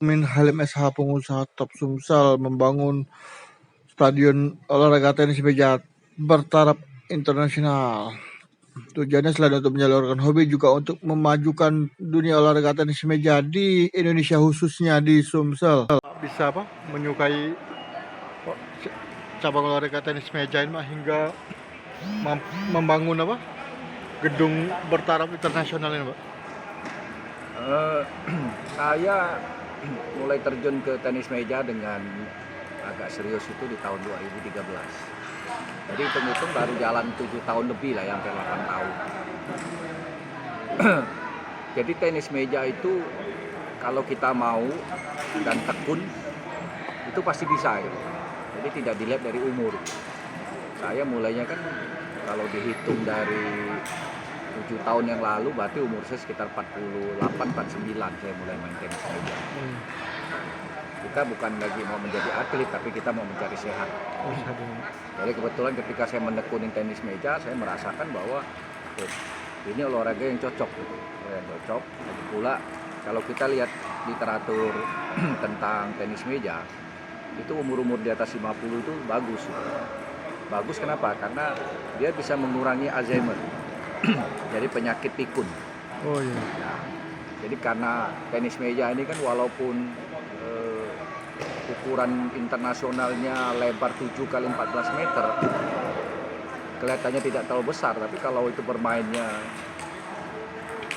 Min Halim SH, pengusaha top Sumsel, membangun stadion olahraga tenis meja bertaraf internasional. Tujuannya selain untuk menyalurkan hobi, juga untuk memajukan dunia olahraga tenis meja di Indonesia, khususnya di Sumsel. Bisa menyukai cabang olahraga tenis meja ini hingga membangun gedung bertaraf internasional ini, Pak? Saya mulai terjun ke tenis meja dengan agak serius itu di tahun 2013. Jadi hitung-hitung baru jalan 7 tahun lebih lah, hampir 8 tahun. Jadi tenis meja itu kalau kita mau dan tekun itu pasti bisa gitu. Jadi tidak dilihat dari umur. Saya mulainya kan kalau dihitung dari 7 tahun yang lalu berarti umur saya sekitar 48-49 saya mulai main tenis meja. Kita bukan lagi mau menjadi atlet, tapi kita mau mencari sehat. Jadi kebetulan ketika saya menekuni tenis meja, saya merasakan bahwa ini olahraga yang cocok. Lagi pula kalau kita lihat literatur tentang tenis meja, itu umur-umur di atas 50 itu bagus. Bagus kenapa? Karena dia bisa mengurangi Alzheimer. Jadi penyakit pikun. Oh iya. Nah, jadi karena tenis meja ini kan walaupun ukuran internasionalnya lebar 7 x 14 meter, kelihatannya tidak terlalu besar, tapi kalau itu bermainnya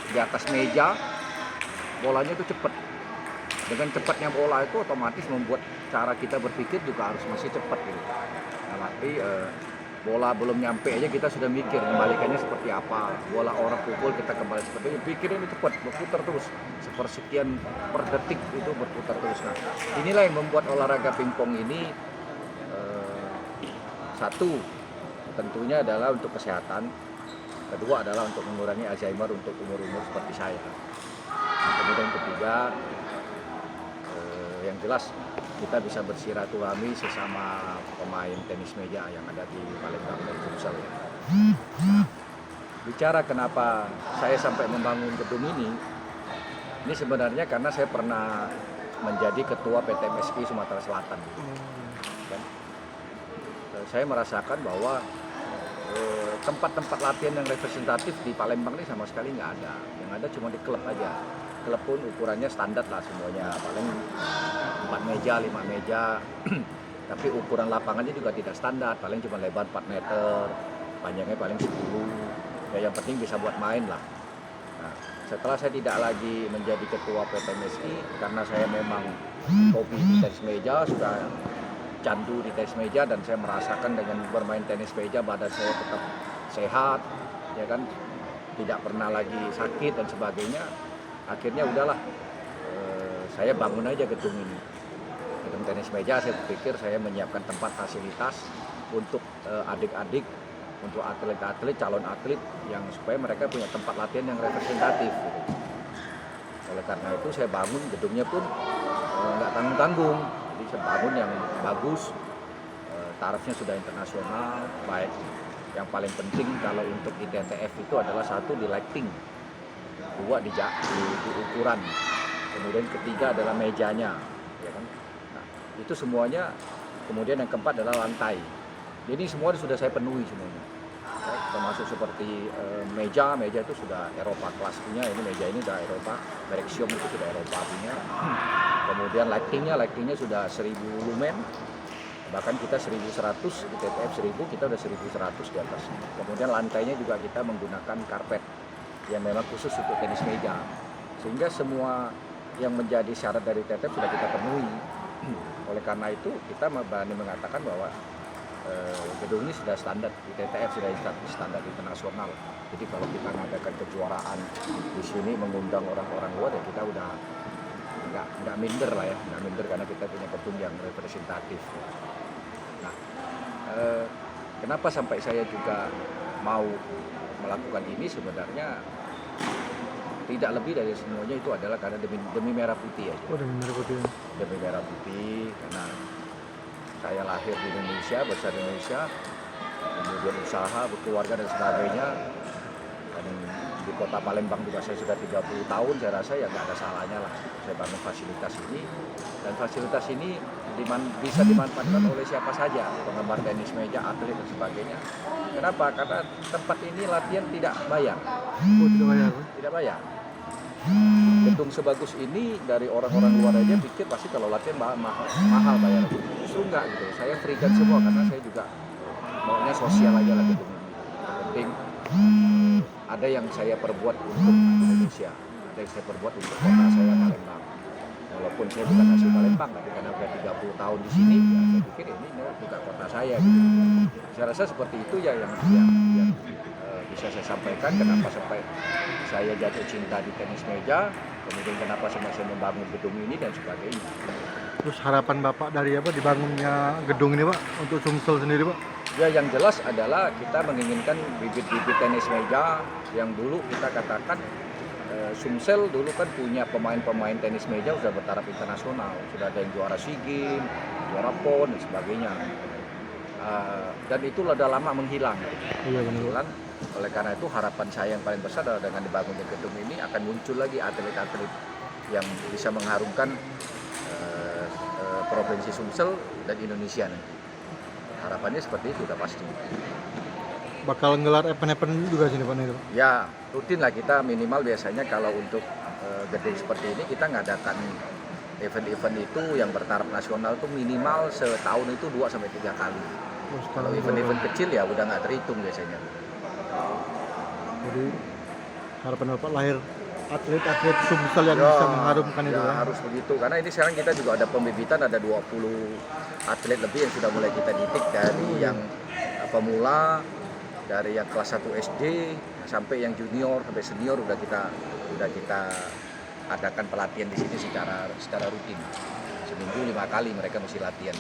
di atas meja, bolanya itu cepat. Dengan cepatnya bola itu otomatis membuat cara kita berpikir juga harus masih cepat gitu. Nah, tapi bola belum nyampe aja kita sudah mikir kembalikannya seperti apa. Bola orang pukul kita kembali seperti itu. Pikirnya cepat, berputar terus. Sepersekian per detik itu berputar terus. Nah, inilah yang membuat olahraga pingpong ini satu tentunya adalah untuk kesehatan. Kedua adalah untuk mengurangi Alzheimer untuk umur-umur seperti saya. Nah, kemudian ketiga, yang jelas kita bisa bersiraturahmi sesama pemain tenis meja yang ada di Palembang dan Sumsel. Bicara kenapa saya sampai membangun gedung ini sebenarnya karena saya pernah menjadi ketua PTMSI Sumatera Selatan. Dan saya merasakan bahwa tempat-tempat latihan yang representatif di Palembang ini sama sekali nggak ada. Yang ada cuma di klub aja. Klub pun ukurannya standar lah semuanya, paling 4 meja, 5 meja. Tapi ukuran lapangannya juga tidak standar, paling cuma lebar 4 meter, panjangnya paling 10. Ya yang penting bisa buat main lah. Nah, setelah saya tidak lagi menjadi ketua PTMSI karena saya memang hobi di tenis meja, sudah candu di tenis meja, dan saya merasakan dengan bermain tenis meja badan saya tetap sehat, ya kan, tidak pernah lagi sakit dan sebagainya. Akhirnya udahlah, saya bangun aja gedung ini, gedung tenis meja. Saya pikir saya menyiapkan tempat fasilitas untuk adik-adik, untuk atlet-atlet, calon atlet yang supaya mereka punya tempat latihan yang representatif gitu. Oleh karena itu saya bangun gedungnya pun nggak tanggung-tanggung. Jadi saya bangun yang bagus, tarafnya sudah internasional, baik. Yang paling penting kalau untuk di TTF itu adalah satu di lighting, dua di ukuran, kemudian ketiga adalah mejanya, ya kan. Nah, itu semuanya. Kemudian yang keempat adalah lantai. Jadi semua sudah saya penuhi semuanya, ya, termasuk seperti meja itu sudah Eropa kelas punya. Ini meja ini sudah Eropa, merek Xiom itu sudah Eropa punya. Kemudian lightingnya sudah 1000 lumen, bahkan kita 1100 di TTF 1000, kita udah 1100 di atas. Kemudian lantainya juga kita menggunakan karpet yang memang khusus untuk tenis meja, sehingga semua yang menjadi syarat dari TTF sudah kita penuhi. Oleh karena itu kita berani mengatakan bahwa gedung ini sudah standar di TTF, sudah standar internasional. Jadi kalau kita mengadakan kejuaraan di sini mengundang orang-orang luar, ya kita udah nggak minder lah ya, nggak minder karena kita punya gedung yang representatif. Nah, kenapa sampai saya juga mau melakukan ini sebenarnya tidak lebih dari semuanya itu adalah karena demi merah putih aja. Oh, demi merah putih. Demi merah putih, karena saya lahir di Indonesia, besar di Indonesia, kemudian usaha, berkeluarga dan sebagainya. Dan di kota Palembang juga saya sudah 30 tahun, saya rasa ya nggak ada salahnya lah saya bangun fasilitas ini. Dan fasilitas ini bisa dimanfaatkan oleh siapa saja, penggemar tenis meja, atlet dan sebagainya. Kenapa? Karena tempat ini latihan tidak bayar. Oh, tidak bayar. Tidak bayar. Gedung sebagus ini dari orang-orang luar aja pikir pasti kalau latihan mahal bayar. Justru enggak gitu. Saya freekan semua karena saya juga maunya sosial aja lah gedung ini. Yang penting ada yang saya perbuat untuk Indonesia, ada yang saya perbuat untuk kota saya Palembang. Walaupun saya bukan asli Palembang, tapi karena udah 30 tahun di sini, ya saya pikir ini juga kota saya gitu. Saya rasa seperti itu ya yang bisa saya sampaikan kenapa sampai saya jatuh cinta di tenis meja, kemudian kenapa saya membangun gedung ini dan sebagainya. Terus harapan Bapak dari dibangunnya gedung ini Pak untuk Sumsel sendiri Pak? Ya yang jelas adalah kita menginginkan bibit-bibit tenis meja yang dulu kita katakan Sumsel dulu kan punya pemain-pemain tenis meja sudah bertaraf internasional, sudah ada yang juara SEA Games, juara PON dan sebagainya. Dan itu sudah lama menghilang. Iya benar. Oleh karena itu harapan saya yang paling besar adalah dengan dibangunnya gedung ini akan muncul lagi atlet-atlet yang bisa mengharumkan provinsi Sumsel dan Indonesia nanti. Harapannya seperti itu udah pasti. Bakal ngelar event-event juga sini Pak nih Pak? Ya rutin lah kita minimal biasanya kalau untuk gedung seperti ini kita ngadakan event-event itu yang bertaraf nasional tuh minimal setahun itu 2-3 kali. Kalau event-event kecil ya udah nggak terhitung biasanya. Jadi harapan Bapak lahir atlet-atlet Sumsel yang bisa mengharumkan itu ya? Harus begitu karena ini sekarang kita juga ada pembibitan, ada 20 atlet lebih yang sudah mulai kita didik dari yang pemula, dari yang kelas 1 SD sampai yang junior sampai senior udah kita adakan pelatihan di sini secara rutin. Seminggu 5 kali mereka mesti latihan.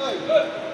Good.